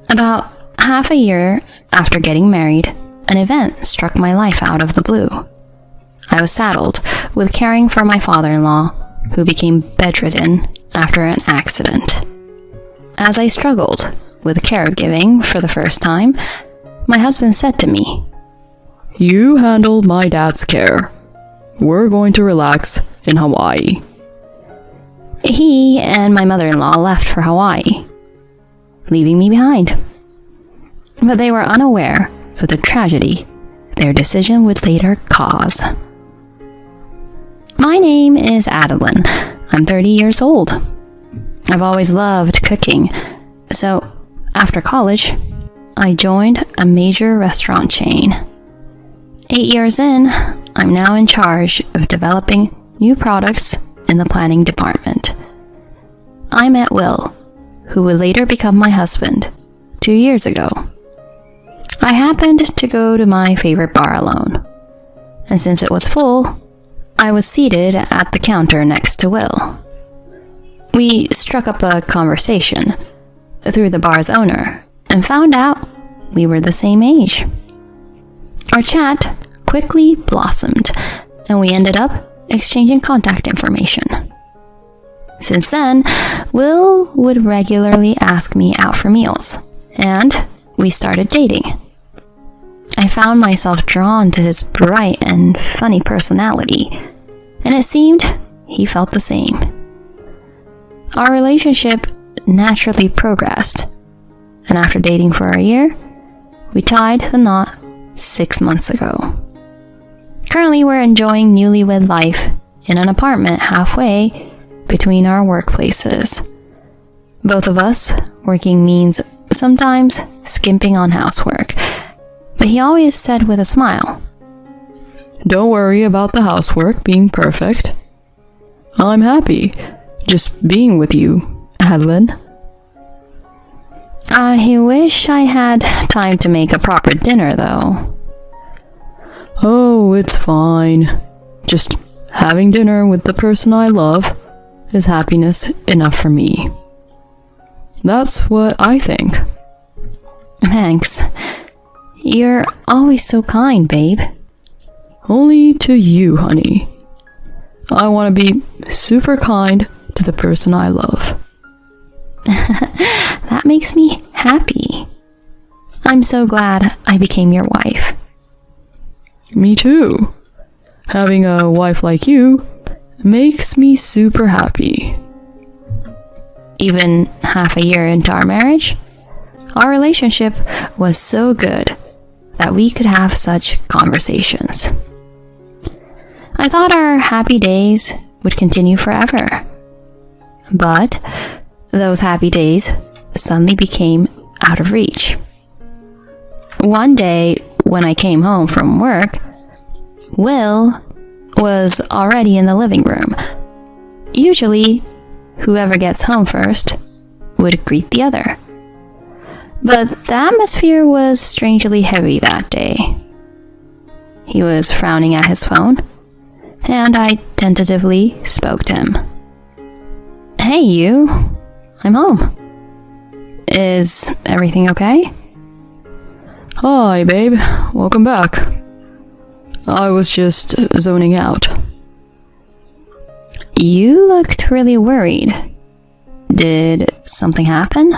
About half a year after getting married, an event struck my life out of the blue. I was saddled with caring for my father-in-law, who became bedridden after an accident. As I struggled with caregiving for the first time, my husband said to me, "You handle my dad's care. We're going to relax in Hawaii." He and my mother-in-law left for Hawaii, leaving me behind. But they were unaware of the tragedy their decision would later cause. My name is Adeline. I'm 30 years old. I've always loved cooking, so after college, I joined a major restaurant chain. 8 years in, I'm now in charge of developing new products in the planning department. I met Will, who would later become my husband, 2 years ago. I happened to go to my favorite bar alone, and since it was full, I was seated at the counter next to Will. We struck up a conversation through the bar's owner and found out we were the same age. Our chat quickly blossomed, and we ended up exchanging contact information. Since then, Will would regularly ask me out for meals, and we started dating. I found myself drawn to his bright and funny personality, and it seemed he felt the same. Our relationship naturally progressed, and after dating for a year, we tied the knot 6 months ago. Currently, we're enjoying newlywed life in an apartment halfway between our workplaces. Both of us working means sometimes skimping on housework, but he always said with a smile, "Don't worry about the housework being perfect. I'm happy just being with you, Adeline." I wish I had time to make a proper dinner, though. "Oh, it's fine. Just having dinner with the person I love is happiness enough for me. That's what I think." Thanks. You're always so kind, babe. Only to you, honey. I want to be super kind to the person I love. That makes me happy. I'm so glad I became your wife. Me too. Having a wife like you makes me super happy. Even half a year into our marriage, our relationship was so good that we could have such conversations. I thought our happy days would continue forever. But those happy days suddenly became out of reach. One day, when I came home from work, Will was already in the living room. Usually, whoever gets home first would greet the other. But the atmosphere was strangely heavy that day. He was frowning at his phone, and I tentatively spoke to him. "Hey, you. I'm home. Is everything okay?" "Hi, babe. Welcome back. I was just zoning out." "You looked really worried. Did something happen?"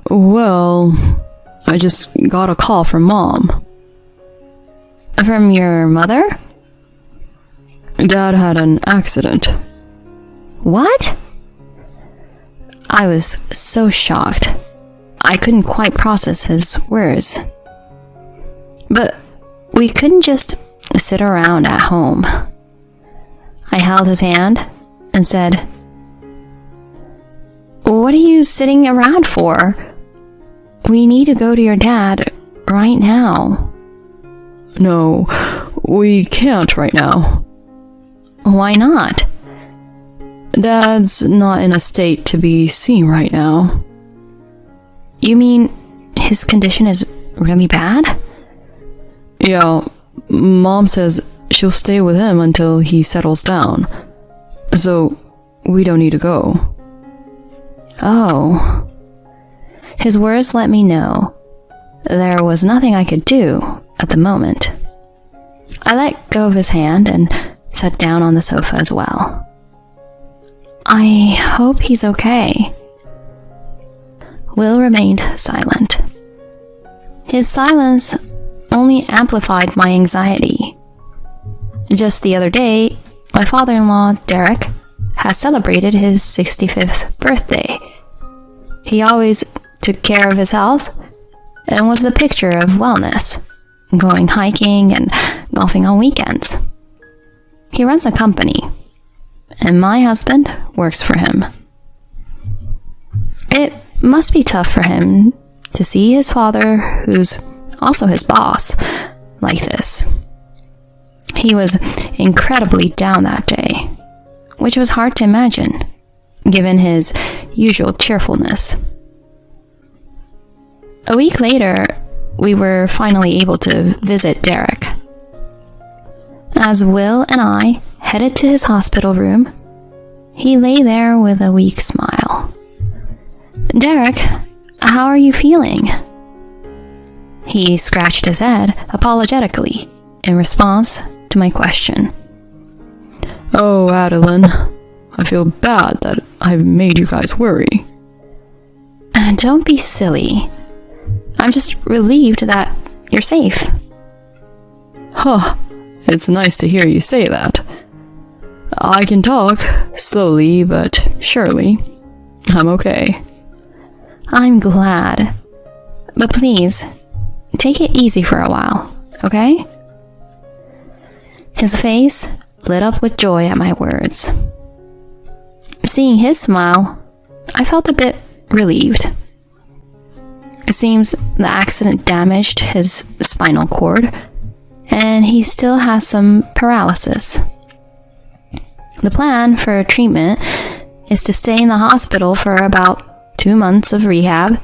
"Well, I just got a call from Mom." "From your mother?" "Dad had an accident." "What?" I was so shocked. I couldn't quite process his words. But we couldn't just sit around at home. I held his hand and said, "What are you sitting around for? We need to go to your dad right now." "No, we can't right now." "Why not?" "Dad's not in a state to be seen right now." "You mean his condition is really bad?" "Yeah, Mom says she'll stay with him until he settles down. So, we don't need to go." "Oh." His words let me know there was nothing I could do at the moment. I let go of his hand and sat down on the sofa as well. I hope he's okay. Will remained silent. His silence only amplified my anxiety. Just the other day, my father-in-law, Derek, has celebrated his 65th birthday. He always took care of his health and was the picture of wellness, going hiking and golfing on weekends. He runs a company, and my husband works for him. It must be tough for him to see his father, who's also his boss, like this. He was incredibly down that day, which was hard to imagine, given his usual cheerfulness. A week later, we were finally able to visit Derek. As Will and I headed to his hospital room, he lay there with a weak smile. "Derek, how are you feeling?" He scratched his head apologetically in response to my question. Oh, Adeline, I feel bad that I've made you guys worry. Don't be silly. I'm just relieved that you're safe. Huh, it's nice to hear you say that. I can talk, slowly but surely. I'm okay. I'm glad. But please, take it easy for a while, okay? His face lit up with joy at my words. Seeing his smile, I felt a bit relieved. It seems the accident damaged his spinal cord, and he still has some paralysis. The plan for treatment is to stay in the hospital for about 2 months of rehab,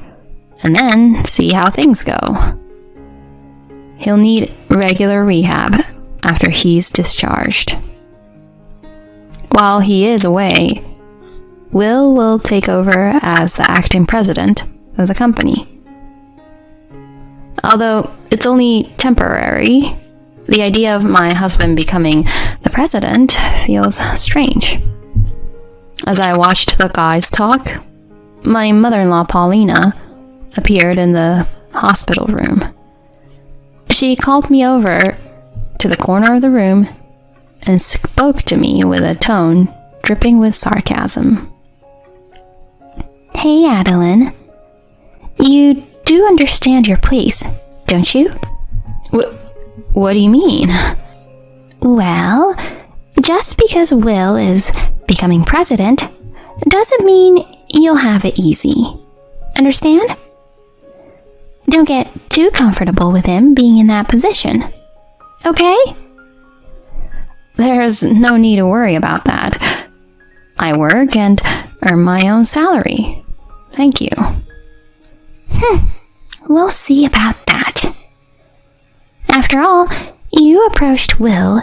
and then see how things go. He'll need regular rehab after he's discharged. While he is away, Will take over as the acting president of the company. Although it's only temporary, the idea of my husband becoming the president feels strange. As I watched the guys talk, my mother-in-law Paulina appeared in the hospital room. She called me over to the corner of the room and spoke to me with a tone dripping with sarcasm. "Hey, Adeline. You do understand your place, don't you?" What do you mean? "Well, just because Will is becoming president doesn't mean you'll have it easy. Understand? Don't get too comfortable with him being in that position. Okay?" "There's no need to worry about that. I work and earn my own salary. Thank you." We'll see about that. After all, you approached Will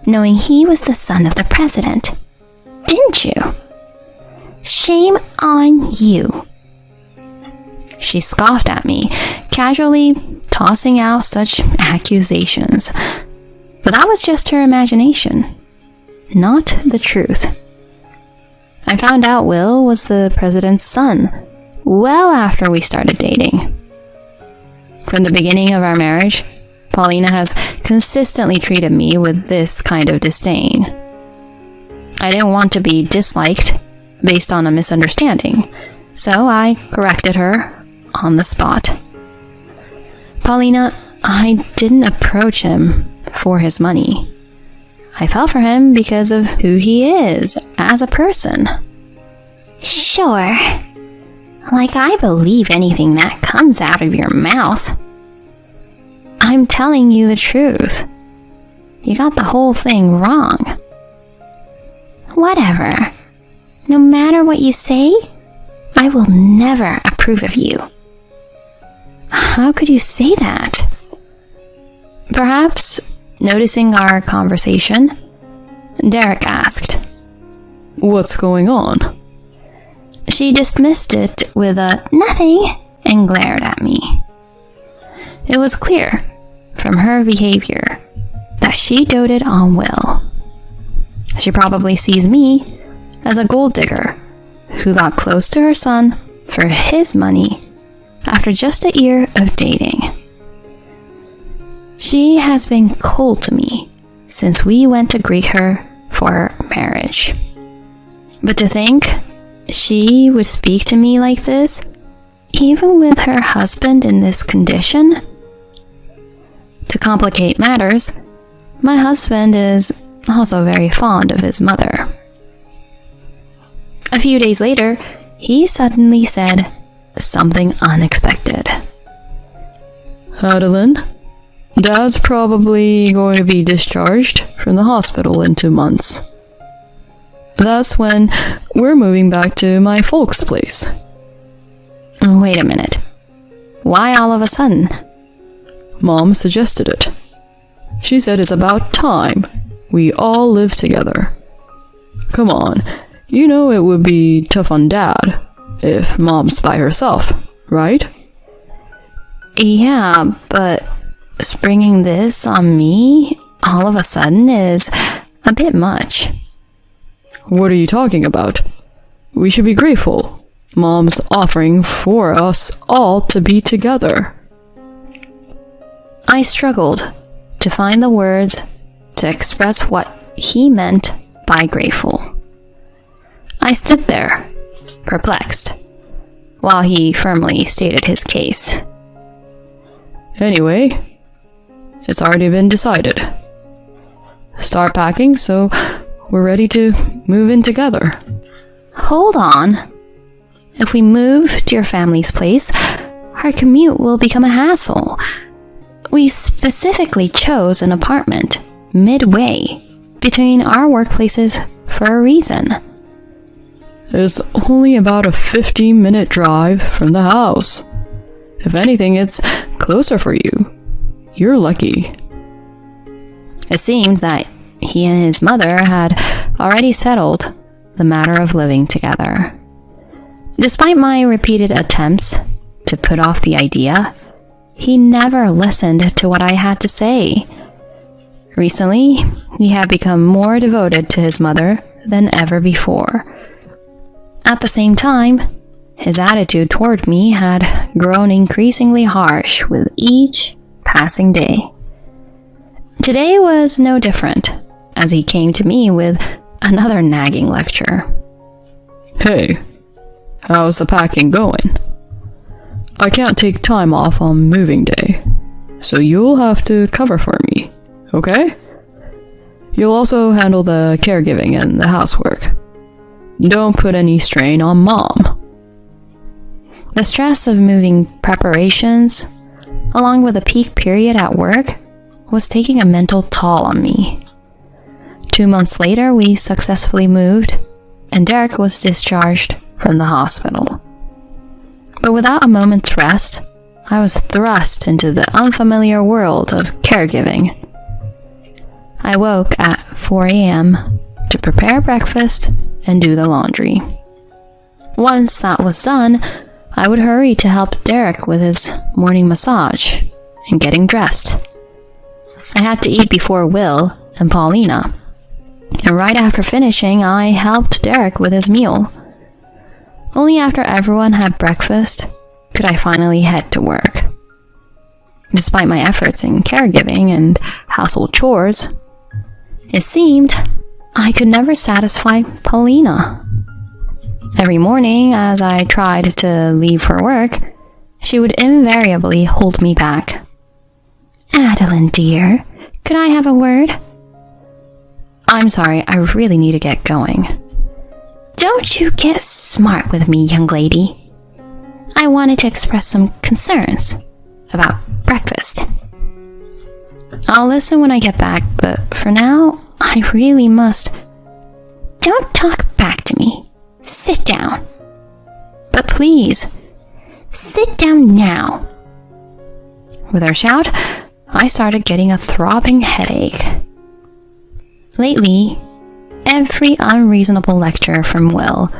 knowing he was the son of the president, didn't you? Shame on you." She scoffed at me, casually tossing out such accusations. But that was just her imagination, not the truth. I found out Will was the president's son well after we started dating. From the beginning of our marriage, Paulina has consistently treated me with this kind of disdain. I didn't want to be disliked based on a misunderstanding, so I corrected her on the spot. "Paulina, I didn't approach him for his money. I fell for him because of who he is as a person." "Sure. Like I believe anything that comes out of your mouth." "I'm telling you the truth. You got the whole thing wrong." "Whatever. No matter what you say, I will never approve of you." "How could you say that?" Perhaps noticing our conversation, Derek asked, What's going on? She dismissed it with a "nothing, and glared at me. It was clear from her behavior that she doted on Will. She probably sees me as a gold digger who got close to her son for his money after just a year of dating. She has been cold to me since we went to greet her for marriage. But to think she would speak to me like this, even with her husband in this condition? To complicate matters, my husband is also very fond of his mother. A few days later, he suddenly said something unexpected. Adeline, Dad's probably going to be discharged from the hospital in 2 months. That's when we're moving back to my folks' place. Wait a minute. Why all of a sudden? Mom suggested it. She said it's about time we all live together. Come on, you know it would be tough on Dad if Mom's by herself, right? Yeah, but springing this on me all of a sudden is a bit much. What are you talking about? We should be grateful. Mom's offering for us all to be together. I struggled to find the words to express what he meant by grateful. I stood there, perplexed, while he firmly stated his case. Anyway, it's already been decided. Start packing so we're ready to move in together. Hold on. If we move to your family's place, our commute will become a hassle. We specifically chose an apartment midway between our workplaces for a reason. It's only about a 15-minute drive from the house. If anything, it's closer for you. You're lucky. It seemed that he and his mother had already settled the matter of living together. Despite my repeated attempts to put off the idea, he never listened to what I had to say. Recently, he had become more devoted to his mother than ever before. At the same time, his attitude toward me had grown increasingly harsh with each passing day. Today was no different, as he came to me with another nagging lecture. Hey, how's the packing going? I can't take time off on moving day, so you'll have to cover for me, okay? You'll also handle the caregiving and the housework. Don't put any strain on Mom. The stress of moving preparations, along with a peak period at work, was taking a mental toll on me. 2 months later, we successfully moved, and Derek was discharged from the hospital. But without a moment's rest, I was thrust into the unfamiliar world of caregiving. I woke at 4 a.m. to prepare breakfast and do the laundry. Once that was done, I would hurry to help Derek with his morning massage and getting dressed. I had to eat before Will and Paulina, and right after finishing, I helped Derek with his meal. Only after everyone had breakfast could I finally head to work. Despite my efforts in caregiving and household chores, it seemed I could never satisfy Paulina. Every morning, as I tried to leave for work, she would invariably hold me back. Adeline, dear, could I have a word? I'm sorry, I really need to get going. Don't you get smart with me, young lady. I wanted to express some concerns about breakfast. I'll listen when I get back, but for now, I really must. Don't talk back to me. Sit down. But please, sit down now. With her shout, I started getting a throbbing headache. Lately, every unreasonable lecture from Will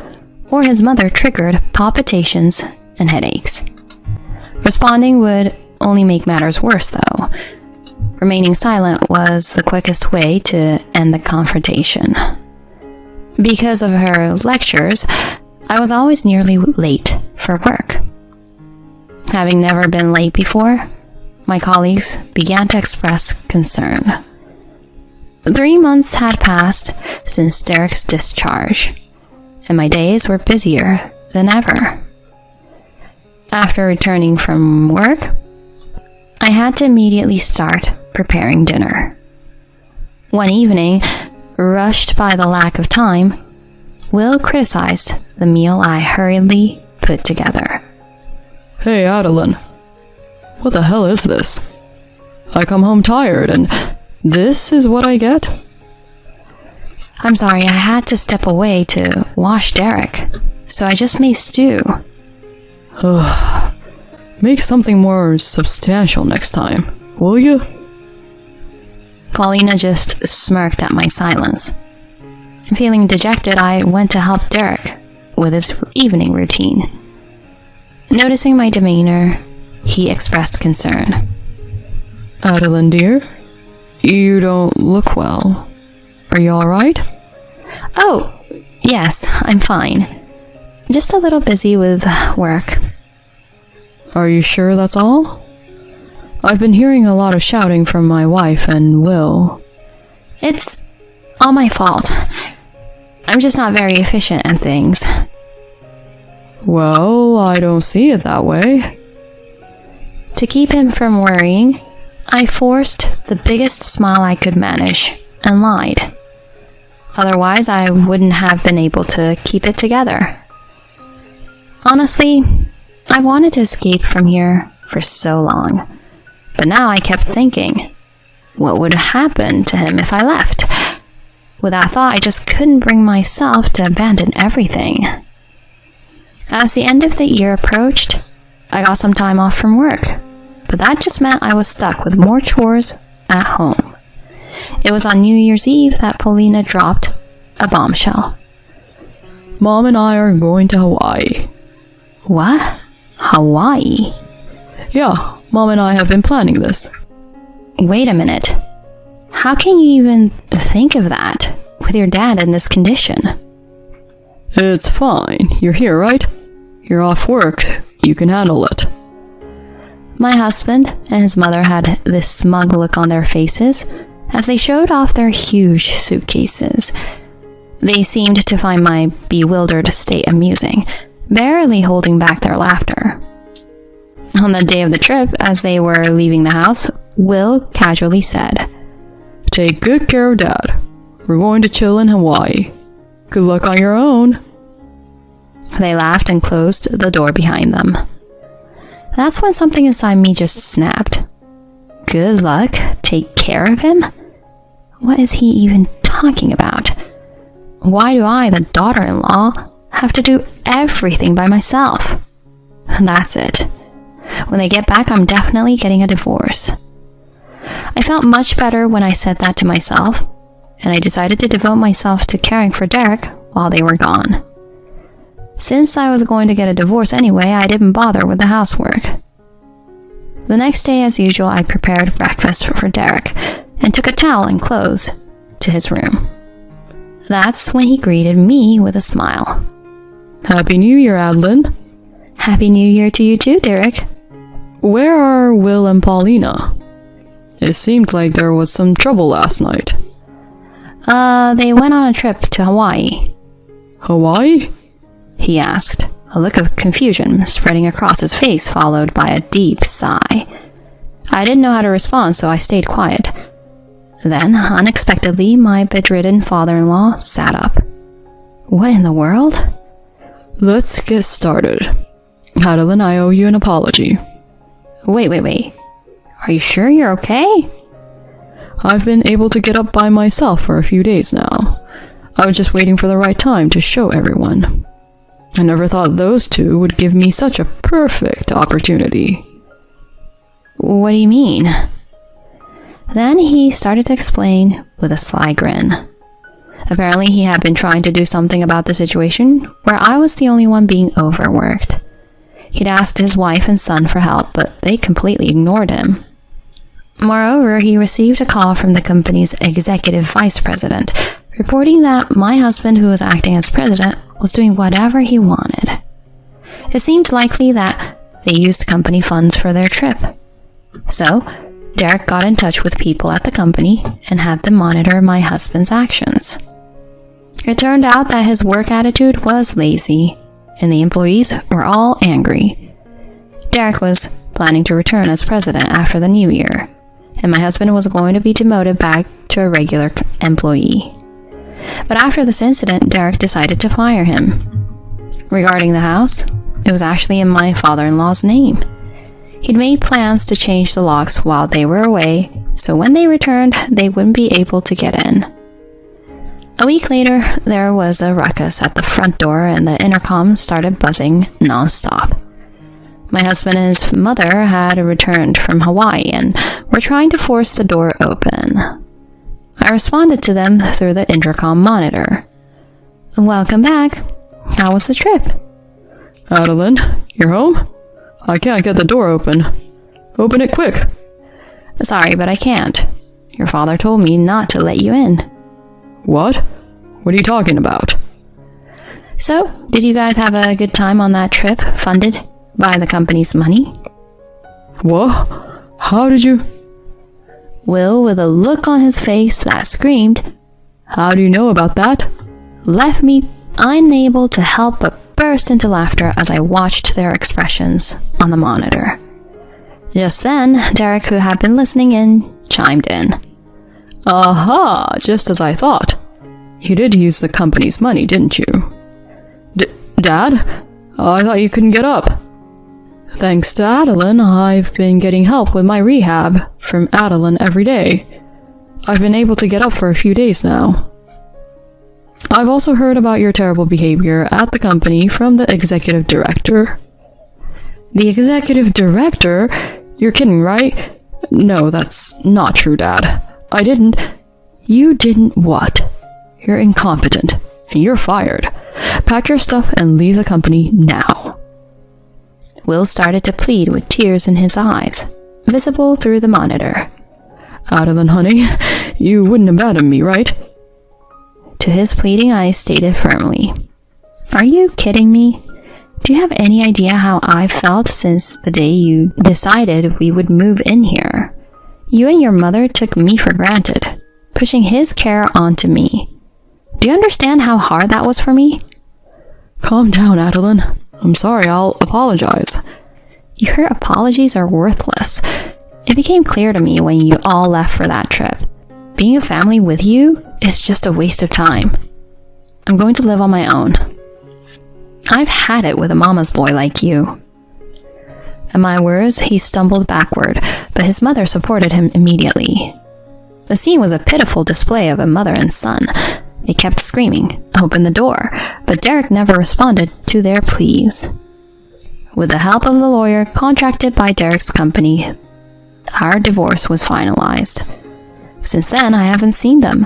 or his mother triggered palpitations and headaches. Responding would only make matters worse, though. Remaining silent was the quickest way to end the confrontation. Because of her lectures, I was always nearly late for work. Having never been late before, my colleagues began to express concern. 3 months had passed since Derek's discharge, and my days were busier than ever. After returning from work, I had to immediately start preparing dinner. One evening, rushed by the lack of time, Will criticized the meal I hurriedly put together. Hey, Adeline. What the hell is this? I come home tired, and this is what I get? I'm sorry, I had to step away to wash Derek, so I just made stew. Make something more substantial next time, will you? Paulina just smirked at my silence. Feeling dejected, I went to help Derek with his evening routine. Noticing my demeanor, he expressed concern. Adeline, dear, you don't look well. Are you alright? Oh, yes, I'm fine. Just a little busy with work. Are you sure that's all? I've been hearing a lot of shouting from my wife and Will. It's all my fault. I'm just not very efficient at things. Well, I don't see it that way. To keep him from worrying, I forced the biggest smile I could manage and lied. Otherwise, I wouldn't have been able to keep it together. Honestly, I wanted to escape from here for so long. But now I kept thinking, what would happen to him if I left? With that thought, I just couldn't bring myself to abandon everything. As the end of the year approached, I got some time off from work, but that just meant I was stuck with more chores at home. It was on New Year's Eve that Paulina dropped a bombshell. Mom and I are going to Hawaii. What? Hawaii? Yeah, Mom and I have been planning this. Wait a minute. How can you even think of that with your dad in this condition? It's fine. You're here, right? You're off work. You can handle it. My husband and his mother had this smug look on their faces as they showed off their huge suitcases. They seemed to find my bewildered state amusing, barely holding back their laughter. On the day of the trip, as they were leaving the house, Will casually said, Take good care of Dad. We're going to chill in Hawaii. Good luck on your own. They laughed and closed the door behind them. That's when something inside me just snapped. Good luck? Take care of him? What is he even talking about? Why do I, the daughter-in-law, have to do everything by myself? That's it. When they get back, I'm definitely getting a divorce. I felt much better when I said that to myself, and I decided to devote myself to caring for Derek while they were gone. Since I was going to get a divorce anyway, I didn't bother with the housework. The next day, as usual, I prepared breakfast for Derek and took a towel and clothes to his room. That's when he greeted me with a smile. Happy New Year, Adeline. Happy New Year to you too, Derek. Where are Will and Paulina? It seemed like there was some trouble last night. They went on a trip to Hawaii. Hawaii? He asked, a look of confusion spreading across his face, followed by a deep sigh. I didn't know how to respond, so I stayed quiet. Then, unexpectedly, my bedridden father-in-law sat up. What in the world? Let's get started. Adeline, I owe you an apology. Wait. Are you sure you're okay? I've been able to get up by myself for a few days now. I was just waiting for the right time to show everyone. I never thought those two would give me such a perfect opportunity. What do you mean? Then he started to explain with a sly grin. Apparently he had been trying to do something about the situation where I was the only one being overworked. He'd asked his wife and son for help, but they completely ignored him. Moreover, he received a call from the company's executive vice president, reporting that my husband, who was acting as president, was doing whatever he wanted. It seemed likely that they used company funds for their trip. So, Derek got in touch with people at the company and had them monitor my husband's actions. It turned out that his work attitude was lazy, and the employees were all angry. Derek was planning to return as president after the new year, and my husband was going to be demoted back to a regular employee. But after this incident, Derek decided to fire him. Regarding the house, it was actually in my father-in-law's name. He'd made plans to change the locks while they were away, so when they returned, they wouldn't be able to get in. A week later, there was a ruckus at the front door and the intercom started buzzing non-stop. My husband and his mother had returned from Hawaii and were trying to force the door open. I responded to them through the intercom monitor. "Welcome back. How was the trip?" Adeline, you're home? I can't get the door open. Open it quick. "Sorry, but I can't. Your father told me not to let you in." What? What are you talking about? "So, did you guys have a good time on that trip funded by the company's money?" What? How did you... Will, with a look on his face that screamed, How do you know about that? left me unable to help but burst into laughter as I watched their expressions on the monitor. Just then, Derek, who had been listening in, chimed in. Aha, just as I thought. You did use the company's money, didn't you? Dad? I thought you couldn't get up. Thanks to Adeline, I've been getting help with my rehab from Adeline every day. I've been able to get up for a few days now. I've also heard about your terrible behavior at the company from the executive director. The executive director? You're kidding, right? No, that's not true, Dad. I didn't. You didn't what? You're incompetent, and you're fired. Pack your stuff and leave the company now. Will started to plead with tears in his eyes, visible through the monitor. Adeline, honey, you wouldn't abandon me, right? To his pleading, I stated firmly, "Are you kidding me? Do you have any idea how I've felt since the day you decided we would move in here? You and your mother took me for granted, pushing his care onto me. Do you understand how hard that was for me?" Calm down, Adeline. I'm sorry, I'll apologize. Your apologies are worthless. It became clear to me when you all left for that trip. Being a family with you is just a waste of time. I'm going to live on my own. I've had it with a mama's boy like you. At my words, he stumbled backward, but his mother supported him immediately. The scene was a pitiful display of a mother and son. They kept screaming, "Open the door," but Derek never responded to their pleas. With the help of the lawyer contracted by Derek's company, our divorce was finalized. Since then, I haven't seen them.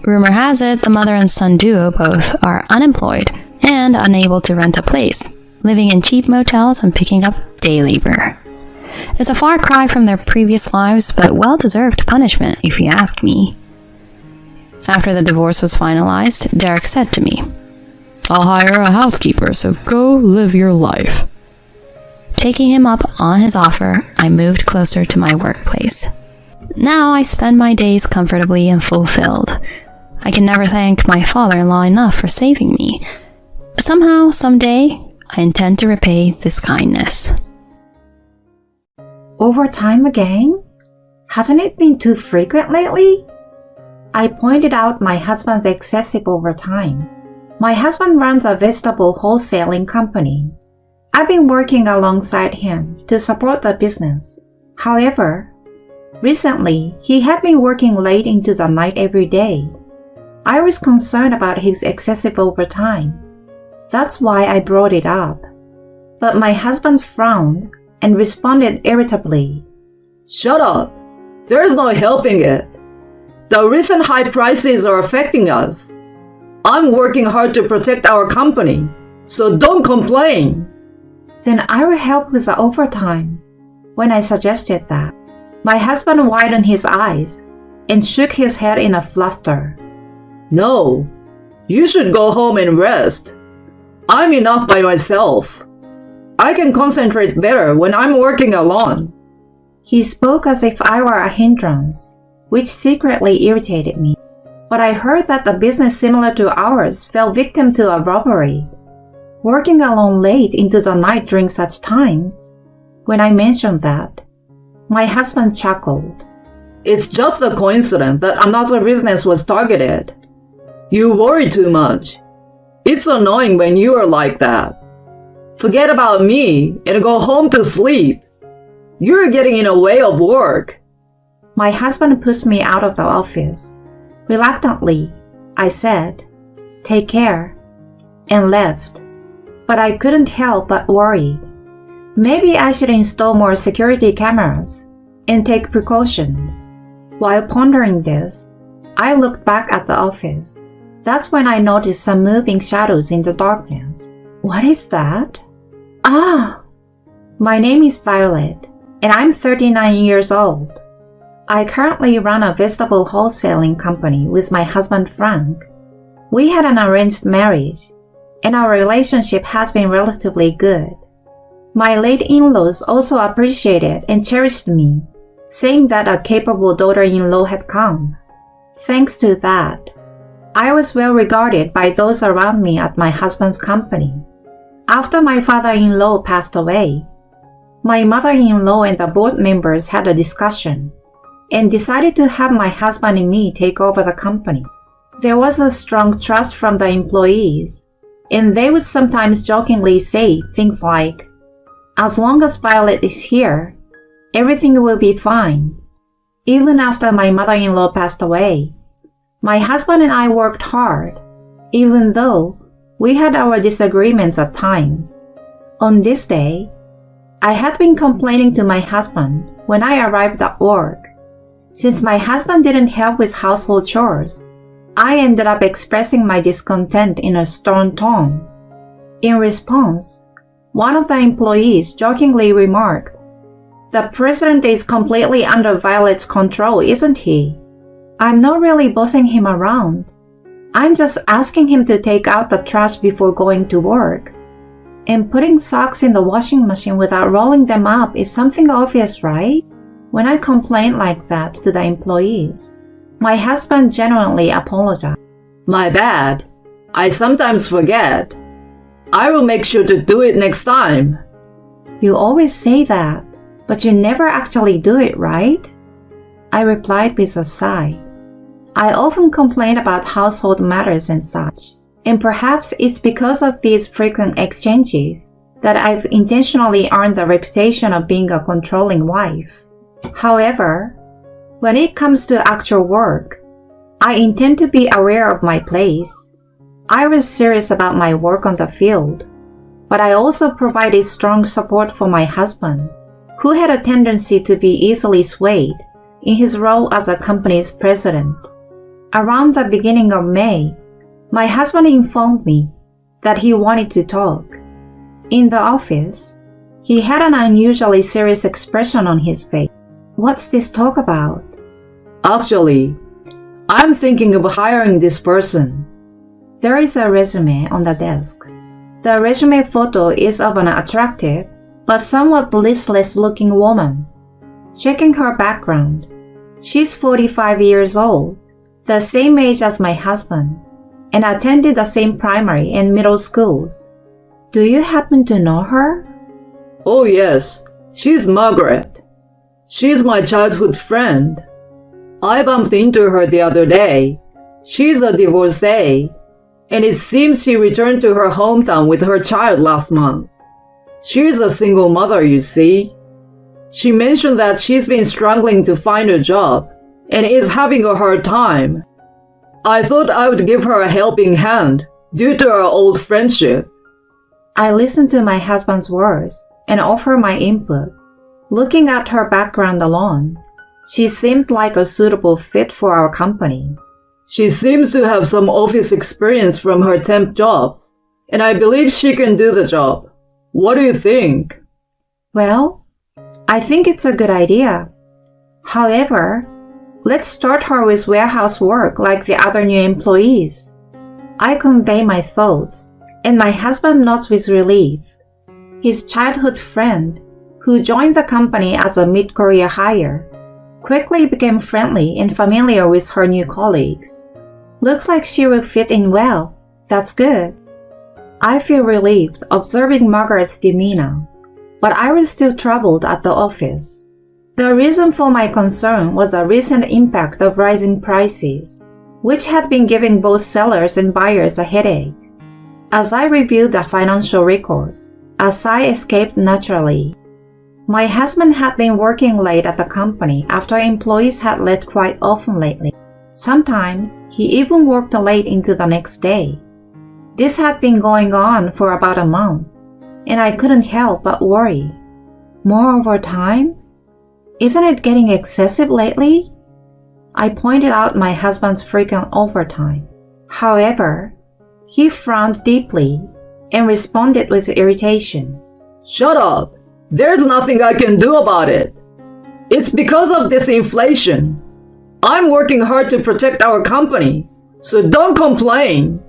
Rumor has it the mother and son duo both are unemployed and unable to rent a place, living in cheap motels and picking up day labor. It's a far cry from their previous lives, but well-deserved punishment, if you ask me. After the divorce was finalized, Derek said to me, I'll hire a housekeeper, so go live your life. Taking him up on his offer, I moved closer to my workplace. Now I spend my days comfortably and fulfilled. I can never thank my father-in-law enough for saving me. Somehow, someday, I intend to repay this kindness. Overtime again? Hasn't it been too frequent lately? I pointed out my husband's excessive overtime. My husband runs a vegetable wholesaling company. I've been working alongside him to support the business. However, recently he had been working late into the night every day. I was concerned about his excessive overtime. That's why I brought it up. But my husband frowned and responded irritably. Shut up! There's no helping it. The recent high prices are affecting us. I'm working hard to protect our company, so don't complain. Then I will help with the overtime. When I suggested that, my husband widened his eyes and shook his head in a fluster. No, you should go home and rest. I'm enough by myself. I can concentrate better when I'm working alone. He spoke as if I were a hindrance, which secretly irritated me. But I heard that a business similar to ours fell victim to a robbery. Working alone late into the night during such times. When I mentioned that, my husband chuckled. It's just a coincidence that another business was targeted. You worry too much. It's annoying when you are like that. Forget about me and go home to sleep. You're getting in the way of work. My husband pushed me out of the office. Reluctantly, I said, "Take care," and left. But I couldn't help but worry. Maybe I should install more security cameras and take precautions. While pondering this, I looked back at the office. That's when I noticed some moving shadows in the darkness. What is that? Ah! My name is Violet, and I'm 39 years old. I currently run a vegetable wholesaling company with my husband Frank. We had an arranged marriage, and our relationship has been relatively good. My late in-laws also appreciated and cherished me, saying that a capable daughter-in-law had come. Thanks to that, I was well regarded by those around me at my husband's company. After my father-in-law passed away, my mother-in-law and the board members had a discussion and decided to have my husband and me take over the company. There was a strong trust from the employees, and they would sometimes jokingly say things like, "As long as Violet is here, everything will be fine." Even after my mother-in-law passed away, my husband and I worked hard, even though we had our disagreements at times. On this day, I had been complaining to my husband when I arrived at work. Since my husband didn't help with household chores, I ended up expressing my discontent in a stern tone. In response, one of the employees jokingly remarked, "The president is completely under Violet's control, isn't he? I'm not really bossing him around. I'm just asking him to take out the trash before going to work. And putting socks in the washing machine without rolling them up is something obvious, right?" When I complained like that to the employees, my husband genuinely apologized. My bad. I sometimes forget. I will make sure to do it next time. "You always say that, but you never actually do it, right?" I replied with a sigh. I often complain about household matters and such, and perhaps it's because of these frequent exchanges that I've intentionally earned the reputation of being a controlling wife. However, when it comes to actual work, I intend to be aware of my place. I was serious about my work on the field, but I also provided strong support for my husband, who had a tendency to be easily swayed in his role as a company's president. Around the beginning of May, my husband informed me that he wanted to talk. In the office, he had an unusually serious expression on his face. "What's this talk about?" Actually, I'm thinking of hiring this person. There is a resume on the desk. The resume photo is of an attractive but somewhat listless-looking woman. Checking her background, she's 45 years old, the same age as my husband, and attended the same primary and middle schools. Do you happen to know her? Oh yes, she's Margaret. She's my childhood friend. I bumped into her the other day. She's a divorcee, and it seems she returned to her hometown with her child last month. She's a single mother, you see. She mentioned that she's been struggling to find a job and is having a hard time. I thought I would give her a helping hand due to our old friendship. I listened to my husband's words and offered my input. Looking at her background alone, she seemed like a suitable fit for our company. She seems to have some office experience from her temp jobs, and I believe she can do the job. What do you think? Well, I think it's a good idea. However, let's start her with warehouse work like the other new employees. I convey my thoughts, and my husband nods with relief. His childhood friend, who joined the company as a mid-career hire, quickly became friendly and familiar with her new colleagues. Looks like she will fit in well. That's good. I feel relieved observing Margaret's demeanor, but I was still troubled at the office. The reason for my concern was a recent impact of rising prices, which had been giving both sellers and buyers a headache. As I reviewed the financial records, a sigh escaped naturally. My husband had been working late at the company after employees had left quite often lately. Sometimes he even worked late into the next day. This had been going on for about a month, and I couldn't help but worry. More overtime? Isn't it getting excessive lately? I pointed out my husband's frequent overtime. However, he frowned deeply and responded with irritation. Shut up! There's nothing I can do about it. It's because of this inflation. I'm working hard to protect our company, so don't complain.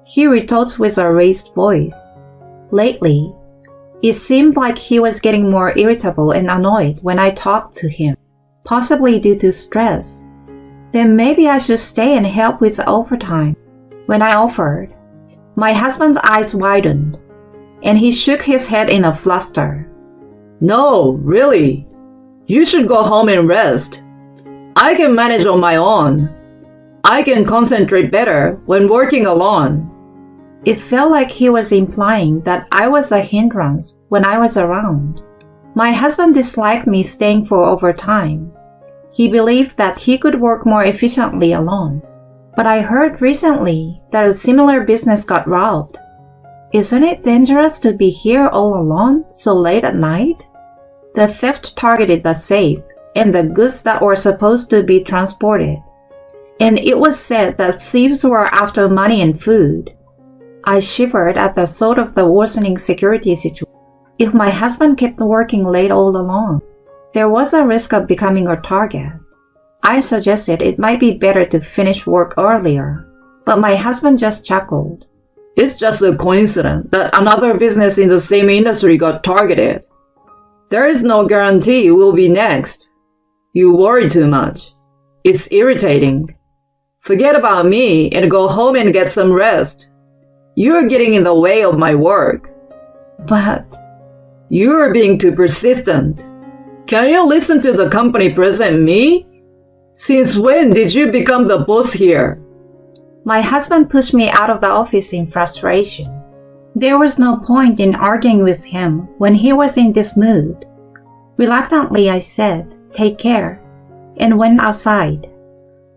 He retorts with a raised voice. Lately, it seemed like he was getting more irritable and annoyed when I talked to him, possibly due to stress. Then maybe I should stay and help with the overtime. When I offered, my husband's eyes widened, and he shook his head in a fluster. No, really. You should go home and rest. I can manage on my own. I can concentrate better when working alone. It felt like he was implying that I was a hindrance when I was around. My husband disliked me staying for overtime. He believed that he could work more efficiently alone. But I heard recently that a similar business got robbed. Isn't it dangerous to be here all alone so late at night? The theft targeted the safe and the goods that were supposed to be transported. And it was said that thieves were after money and food. I shivered at the thought of the worsening security situation. If my husband kept working late all along, there was a risk of becoming a target. I suggested it might be better to finish work earlier, but my husband just chuckled. It's just a coincidence that another business in the same industry got targeted. There is no guarantee we'll be next. You worry too much. It's irritating. Forget about me and go home and get some rest. You're getting in the way of my work. But you're being too persistent. Can you listen to the company president and me? Since when did you become the boss here? My husband pushed me out of the office in frustration. There was no point in arguing with him when he was in this mood. Reluctantly, I said, "Take care," and went outside.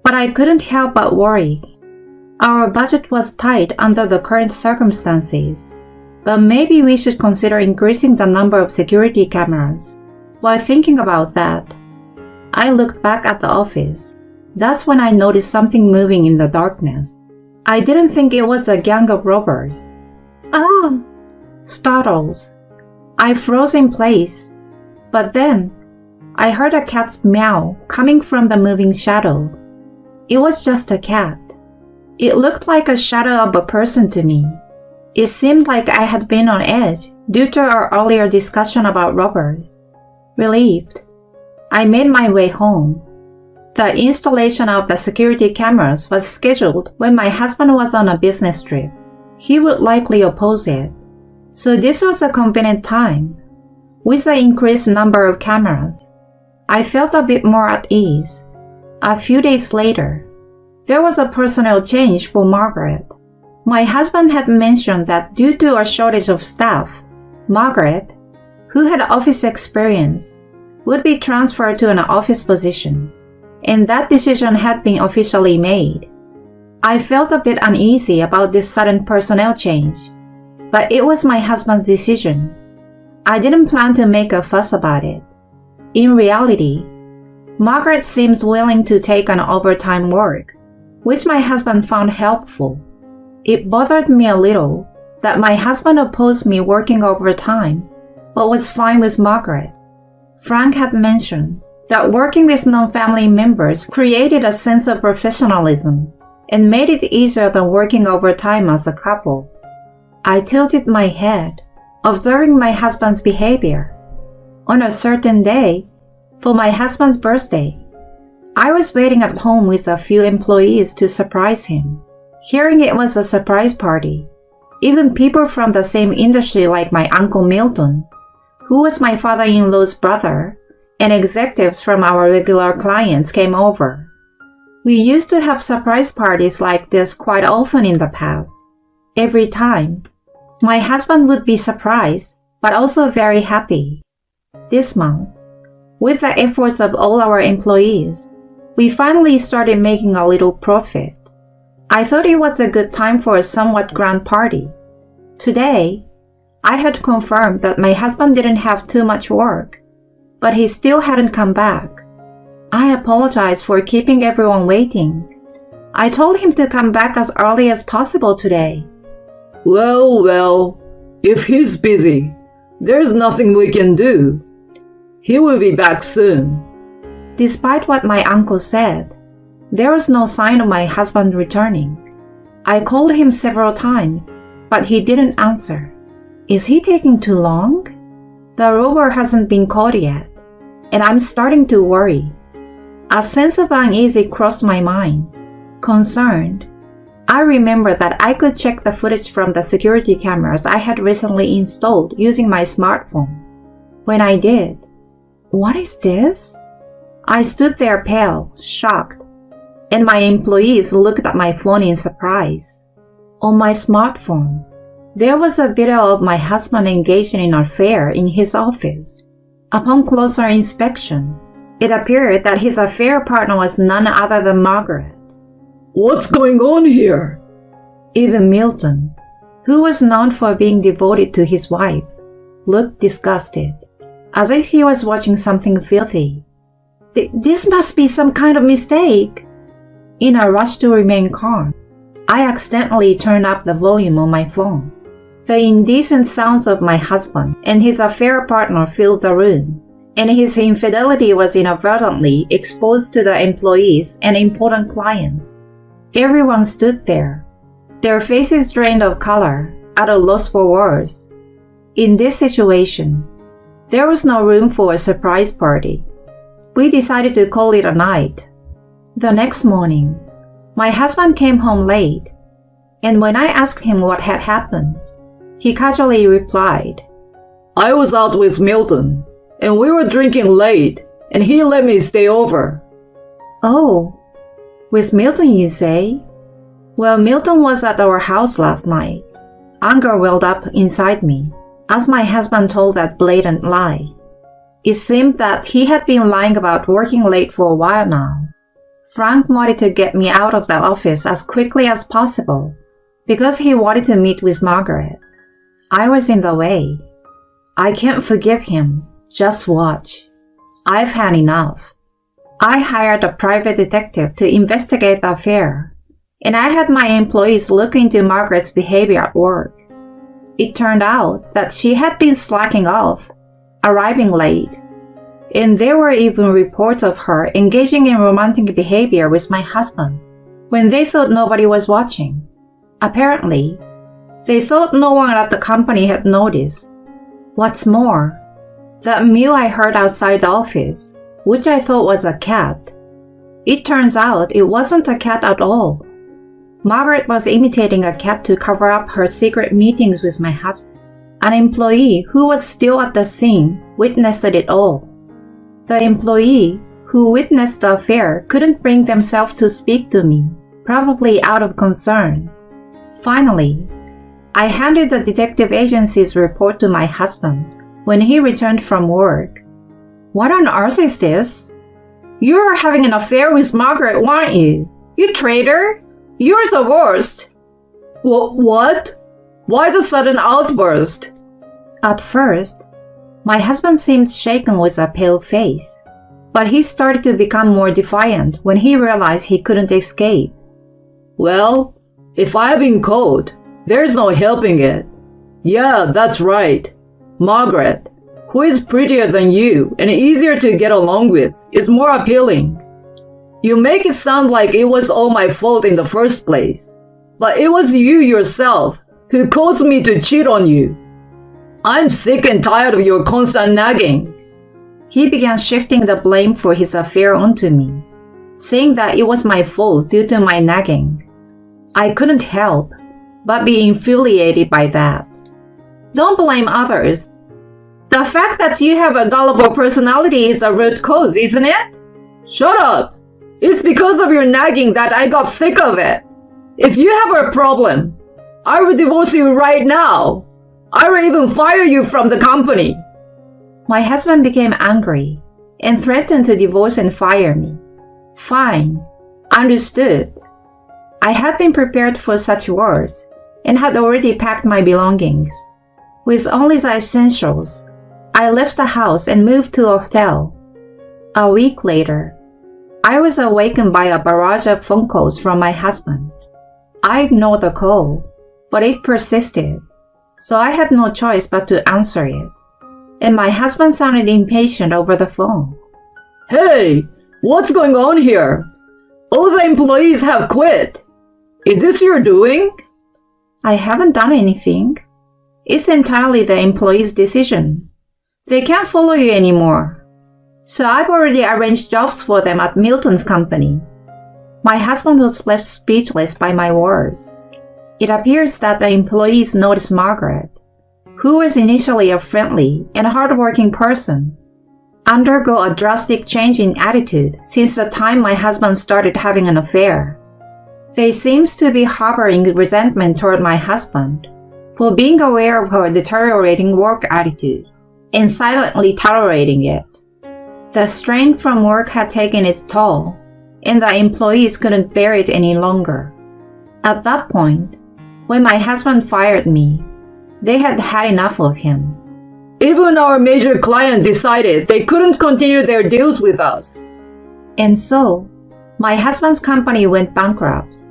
But I couldn't help but worry. Our budget was tight under the current circumstances, but maybe we should consider increasing the number of security cameras. While thinking about that, I looked back at the office. That's when I noticed something moving in the darkness. I didn't think it was a gang of robbers. Ah! Startled, I froze in place. But then, I heard a cat's meow coming from the moving shadow. It was just a cat. It looked like a shadow of a person to me. It seemed like I had been on edge due to our earlier discussion about robbers. Relieved, I made my way home. The installation of the security cameras was scheduled when my husband was on a business trip. He would likely oppose it, so this was a convenient time. With the increased number of cameras, I felt a bit more at ease. A few days later, there was a personnel change for Margaret. My husband had mentioned that due to a shortage of staff, Margaret, who had office experience, would be transferred to an office position, and that decision had been officially made. I felt a bit uneasy about this sudden personnel change, but it was my husband's decision. I didn't plan to make a fuss about it. In reality, Margaret seems willing to take on overtime work, which my husband found helpful. It bothered me a little that my husband opposed me working overtime, but was fine with Margaret. Frank had mentioned that working with non-family members created a sense of professionalism and made it easier than working overtime as a couple. I tilted my head, observing my husband's behavior. On a certain day, for my husband's birthday, I was waiting at home with a few employees to surprise him. Hearing it was a surprise party, even people from the same industry like my Uncle Milton, who was my father-in-law's brother, and executives from our regular clients came over. We used to have surprise parties like this quite often in the past. Every time, my husband would be surprised, but also very happy. This month, with the efforts of all our employees, we finally started making a little profit. I thought it was a good time for a somewhat grand party. Today, I had confirmed that my husband didn't have too much work, but he still hadn't come back. I apologized for keeping everyone waiting. I told him to come back as early as possible today. Well, if he's busy, there's nothing we can do. He will be back soon. Despite what my uncle said, there was no sign of my husband returning. I called him several times, but he didn't answer. Is he taking too long? The robber hasn't been caught yet, and I'm starting to worry. A sense of uneasy crossed my mind. Concerned, I remembered that I could check the footage from the security cameras I had recently installed using my smartphone. When I did, what is this? I stood there pale, shocked, and my employees looked at my phone in surprise. On my smartphone, there was a video of my husband engaged in an affair in his office. Upon closer inspection, it appeared that his affair partner was none other than Margaret. What's going on here? Even Milton, who was known for being devoted to his wife, looked disgusted, as if he was watching something filthy. This must be some kind of mistake. In a rush to remain calm, I accidentally turned up the volume on my phone. The indecent sounds of my husband and his affair partner filled the room, and his infidelity was inadvertently exposed to the employees and important clients. Everyone stood there, their faces drained of color, at a loss for words. In this situation, there was no room for a surprise party. We decided to call it a night. The next morning, my husband came home late, and when I asked him what had happened, he casually replied, I was out with Milton, and we were drinking late, and he let me stay over. Oh, with Milton, you say? Well, Milton was at our house last night. Anger welled up inside me as my husband told that blatant lie. It seemed that he had been lying about working late for a while now. Frank wanted to get me out of the office as quickly as possible because he wanted to meet with Margaret. I was in the way. I can't forgive him. Just watch. I've had enough. I hired a private detective to investigate the affair, and I had my employees look into Margaret's behavior at work. It turned out that she had been slacking off, arriving late, and there were even reports of her engaging in romantic behavior with my husband when they thought nobody was watching. Apparently, they thought no one at the company had noticed. What's more, that mew I heard outside the office, which I thought was a cat, it turns out it wasn't a cat at all. Margaret was imitating a cat to cover up her secret meetings with my husband. An employee who was still at the scene witnessed it all. The employee who witnessed the affair couldn't bring themselves to speak to me, probably out of concern. Finally, I handed the detective agency's report to my husband when he returned from work. What on earth is this? You were having an affair with Margaret, weren't you? You traitor! You're the worst! What? Why the sudden outburst? At first, my husband seemed shaken with a pale face, but he started to become more defiant when he realized he couldn't escape. Well, if I've been caught, there's no helping it. Yeah, that's right. Margaret, who is prettier than you and easier to get along with, is more appealing. You make it sound like it was all my fault in the first place, but it was you yourself who caused me to cheat on you. I'm sick and tired of your constant nagging. He began shifting the blame for his affair onto me, saying that it was my fault due to my nagging. I couldn't help but be infuriated by that. Don't blame others. The fact that you have a gullible personality is a root cause, isn't it? Shut up! It's because of your nagging that I got sick of it. If you have a problem, I will divorce you right now. I will even fire you from the company. My husband became angry and threatened to divorce and fire me. Fine, understood. I had been prepared for such words and had already packed my belongings. With only the essentials, I left the house and moved to a hotel. A week later, I was awakened by a barrage of phone calls from my husband. I ignored the call, but it persisted, so I had no choice but to answer it. And my husband sounded impatient over the phone. Hey, what's going on here? All the employees have quit. Is this your doing? I haven't done anything. It's entirely the employees' decision. They can't follow you anymore. So I've already arranged jobs for them at Milton's company. My husband was left speechless by my words. It appears that the employees noticed Margaret, who was initially a friendly and hardworking person, undergo a drastic change in attitude since the time my husband started having an affair. They seems to be harboring resentment toward my husband for being aware of her deteriorating work attitude and silently tolerating it. The strain from work had taken its toll, and the employees couldn't bear it any longer. At that point, when my husband fired me, they had had enough of him. Even our major client decided they couldn't continue their deals with us. And so, my husband's company went bankrupt.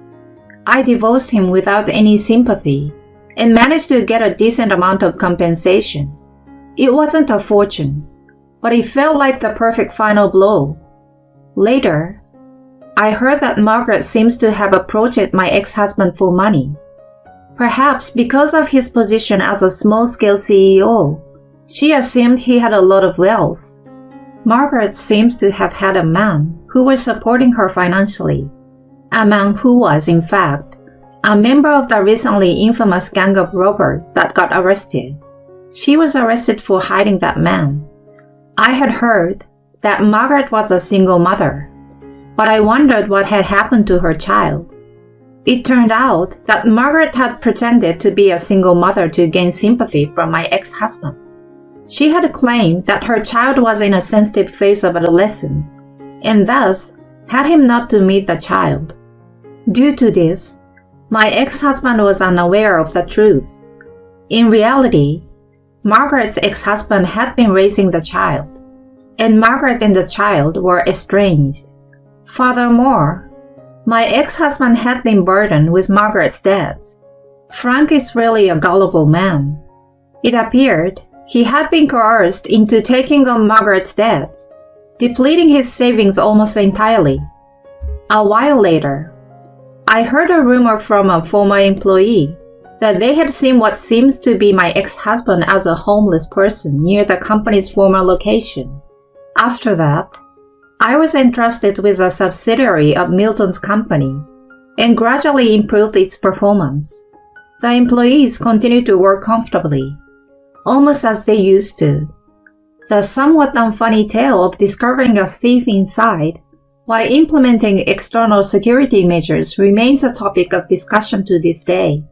I divorced him without any sympathy and managed to get a decent amount of compensation. It wasn't a fortune, but it felt like the perfect final blow. Later, I heard that Margaret seems to have approached my ex-husband for money. Perhaps because of his position as a small-scale CEO, she assumed he had a lot of wealth. Margaret seems to have had a man who was supporting her financially, a man who was, in fact, a member of the recently infamous gang of robbers that got arrested. She was arrested for hiding that man. I had heard that Margaret was a single mother, but I wondered what had happened to her child. It turned out that Margaret had pretended to be a single mother to gain sympathy from my ex-husband. She had claimed that her child was in a sensitive phase of adolescence, and thus had him not to meet the child. Due to this, my ex-husband was unaware of the truth. In reality, Margaret's ex-husband had been raising the child, and Margaret and the child were estranged. Furthermore, my ex-husband had been burdened with Margaret's debts. Frank is really a gullible man. It appeared he had been coerced into taking on Margaret's debts, depleting his savings almost entirely. A while later, I heard a rumor from a former employee that they had seen what seems to be my ex-husband as a homeless person near the company's former location. After that, I was entrusted with a subsidiary of Milton's company and gradually improved its performance. The employees continued to work comfortably, almost as they used to. The somewhat unfunny tale of discovering a thief inside while implementing external security measures remains a topic of discussion to this day.